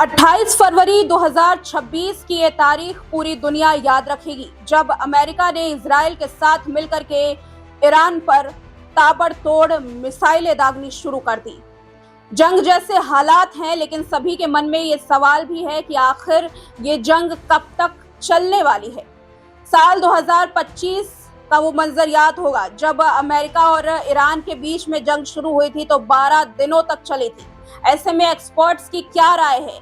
28 फरवरी 2026 की ये तारीख पूरी दुनिया याद रखेगी, जब अमेरिका ने इजराइल के साथ मिलकर के ईरान पर ताबड़तोड़ मिसाइलें दागनी शुरू कर दी। जंग जैसे हालात हैं, लेकिन सभी के मन में ये सवाल भी है कि आखिर ये जंग कब तक चलने वाली है। साल 2025 का वो मंजर याद होगा जब अमेरिका और ईरान के बीच में जंग शुरू हुई थी, तो 12 दिनों तक चली थी। ऐसे में एक्सपर्ट्स की क्या राय है?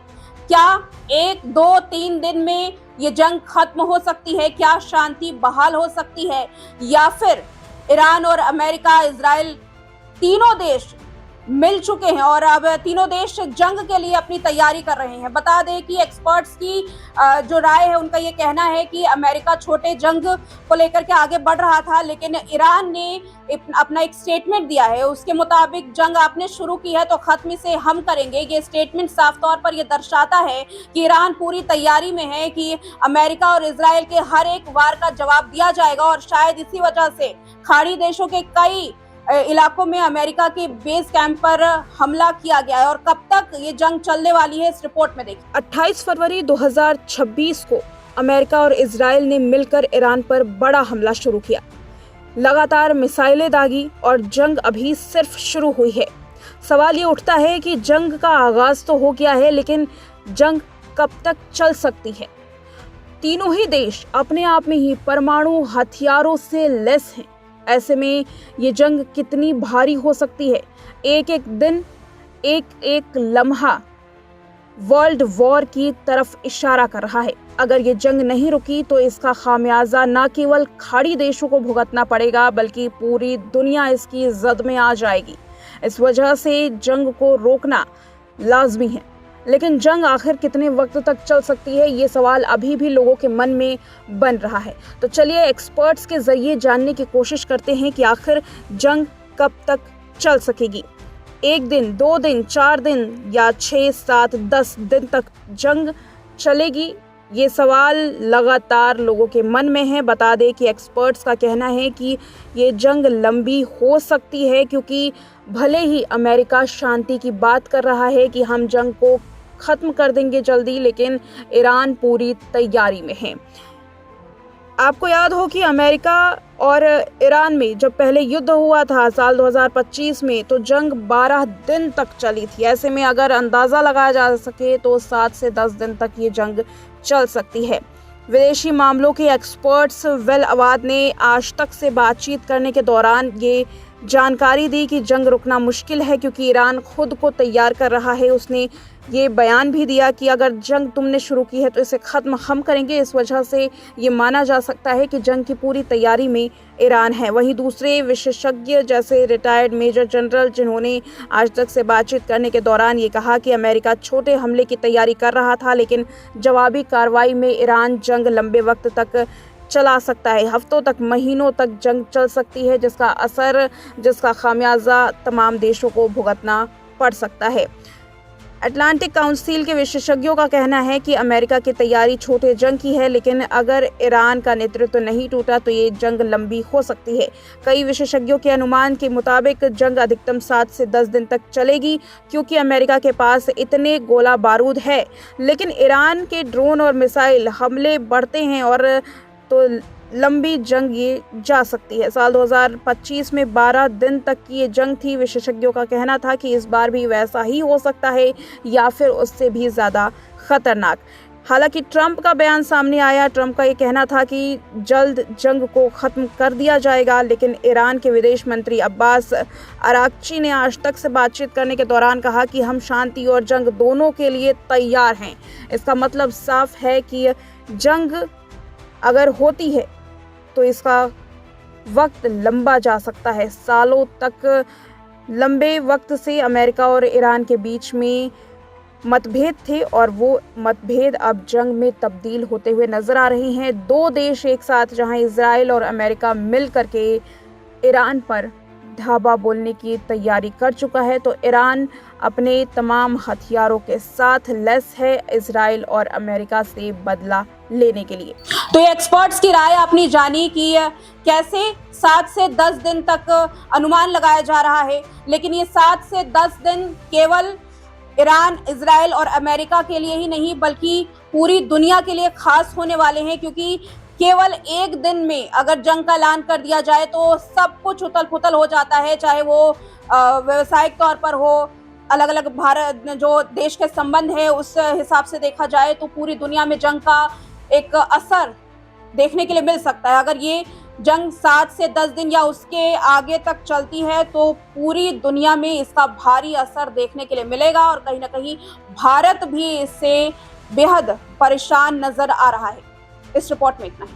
क्या 1, 2, 3 दिन में ये जंग खत्म हो सकती है? क्या शांति बहाल हो सकती है? या फिर ईरान और अमेरिका, इजराइल तीनों देश मिल चुके हैं और अब तीनों देश जंग के लिए अपनी तैयारी कर रहे हैं? बता दें कि एक्सपर्ट्स की जो राय है, उनका ये कहना है कि अमेरिका छोटे जंग को लेकर के आगे बढ़ रहा था, लेकिन ईरान ने अपना एक स्टेटमेंट दिया है। उसके मुताबिक जंग आपने शुरू की है तो खत्म इसे हम करेंगे। ये स्टेटमेंट साफ तौर पर यह दर्शाता है कि ईरान पूरी तैयारी में है कि अमेरिका और इजराइल के हर एक वार का जवाब दिया जाएगा, और शायद इसी वजह से खाड़ी देशों के कई इलाकों में अमेरिका के बेस कैंप पर हमला किया गया है। और कब तक ये जंग चलने वाली है, इस रिपोर्ट में देखिए। 28 फरवरी 2026 को अमेरिका और इजराइल ने मिलकर ईरान पर बड़ा हमला शुरू किया। लगातार मिसाइलें दागी और जंग अभी सिर्फ शुरू हुई है। सवाल ये उठता है कि जंग का आगाज तो हो गया है, लेकिन जंग कब तक चल सकती है? तीनों ही देश अपने आप में ही परमाणु हथियारों से लैस हैं। ऐसे में ये जंग कितनी भारी हो सकती है? एक एक दिन, एक एक लम्हा वर्ल्ड वॉर की तरफ इशारा कर रहा है। अगर ये जंग नहीं रुकी तो इसका खामियाजा न केवल खाड़ी देशों को भुगतना पड़ेगा, बल्कि पूरी दुनिया इसकी जद में आ जाएगी। इस वजह से जंग को रोकना लाजमी है। लेकिन जंग आखिर कितने वक्त तक चल सकती है, ये सवाल अभी भी लोगों के मन में बन रहा है। तो चलिए एक्सपर्ट्स के जरिए जानने की कोशिश करते हैं कि आखिर जंग कब तक चल सकेगी। 1 दिन, 2 दिन, 4 दिन या 6, 7, 10 दिन तक जंग चलेगी? ये सवाल लगातार लोगों के मन में है। बता दें कि एक्सपर्ट्स का कहना है कि ये जंग लंबी हो सकती है, क्योंकि भले ही अमेरिका शांति की बात कर रहा है कि हम जंग को ख़त्म कर देंगे जल्दी, लेकिन ईरान पूरी तैयारी में है। आपको याद हो कि अमेरिका और ईरान में जब पहले युद्ध हुआ था साल 2025 में, तो जंग 12 दिन तक चली थी। ऐसे में अगर अंदाज़ा लगाया जा सके तो 7 से 10 दिन तक ये जंग चल सकती है। विदेशी मामलों के एक्सपर्ट्स वेल अवाद ने आज तक से बातचीत करने के दौरान ये जानकारी दी कि जंग रुकना मुश्किल है, क्योंकि ईरान खुद को तैयार कर रहा है। उसने ये बयान भी दिया कि अगर जंग तुमने शुरू की है तो इसे ख़त्म हम करेंगे। इस वजह से ये माना जा सकता है कि जंग की पूरी तैयारी में ईरान है। वहीं दूसरे विशेषज्ञ जैसे रिटायर्ड मेजर जनरल, जिन्होंने आज तक से बातचीत करने के दौरान ये कहा कि अमेरिका छोटे हमले की तैयारी कर रहा था, लेकिन जवाबी कार्रवाई में ईरान जंग लंबे वक्त तक चला सकता है। हफ्तों तक, महीनों तक जंग चल सकती है, जिसका खामियाजा तमाम देशों को भुगतना पड़ सकता है। अटलांटिक काउंसिल के विशेषज्ञों का कहना है कि अमेरिका की तैयारी छोटे जंग की है, लेकिन अगर ईरान का नेतृत्व नहीं टूटा तो ये जंग लंबी हो सकती है। कई विशेषज्ञों के अनुमान के मुताबिक जंग अधिकतम 7 से 10 दिन तक चलेगी, क्योंकि अमेरिका के पास इतने गोला बारूद है। लेकिन ईरान के ड्रोन और मिसाइल हमले बढ़ते हैं, और तो लंबी जंग ये जा सकती है। साल 2025 में 12 दिन तक की ये जंग थी। विशेषज्ञों का कहना था कि इस बार भी वैसा ही हो सकता है, या फिर उससे भी ज़्यादा खतरनाक। हालांकि ट्रंप का बयान सामने आया। ट्रंप का ये कहना था कि जल्द जंग को ख़त्म कर दिया जाएगा, लेकिन ईरान के विदेश मंत्री अब्बास अराक्ची ने आज तक से बातचीत करने के दौरान कहा कि हम शांति और जंग दोनों के लिए तैयार हैं। इसका मतलब साफ है कि जंग अगर होती है तो इसका वक्त लंबा जा सकता है। सालों तक लंबे वक्त से अमेरिका और ईरान के बीच में मतभेद थे, और वो मतभेद अब जंग में तब्दील होते हुए नजर आ रहे हैं। 2 देश एक साथ, जहां इजराइल और अमेरिका मिल करके ईरान पर धावा बोलने की तैयारी कर चुका है, तो ईरान अपने तमाम हथियारों के साथ लैस है इजराइल और अमेरिका से बदला लेने के लिए। तो ये एक्सपर्ट्स की राय आपने जानी कि कैसे 7 से 10 दिन तक अनुमान लगाया जा रहा है, लेकिन ये 7 से 10 दिन केवल ईरान, इजराइल और अमेरिका के लिए ही नहीं बल्कि पूरी दुनिया के लिए खास होने वाले हैं, क्योंकि केवल एक दिन में अगर जंग का ऐलान कर दिया जाए तो सब कुछ उथल पुथल हो जाता है, चाहे वो व्यवसायिक तौर पर हो, अलग अलग भारत जो देश के संबंध है उस हिसाब से देखा जाए तो पूरी दुनिया में जंग का एक असर देखने के लिए मिल सकता है। अगर ये जंग 7 से 10 दिन या उसके आगे तक चलती है तो पूरी दुनिया में इसका भारी असर देखने के लिए मिलेगा और कहीं ना कहीं भारत भी इससे बेहद परेशान नजर आ रहा है। इस रिपोर्ट में इतना ही।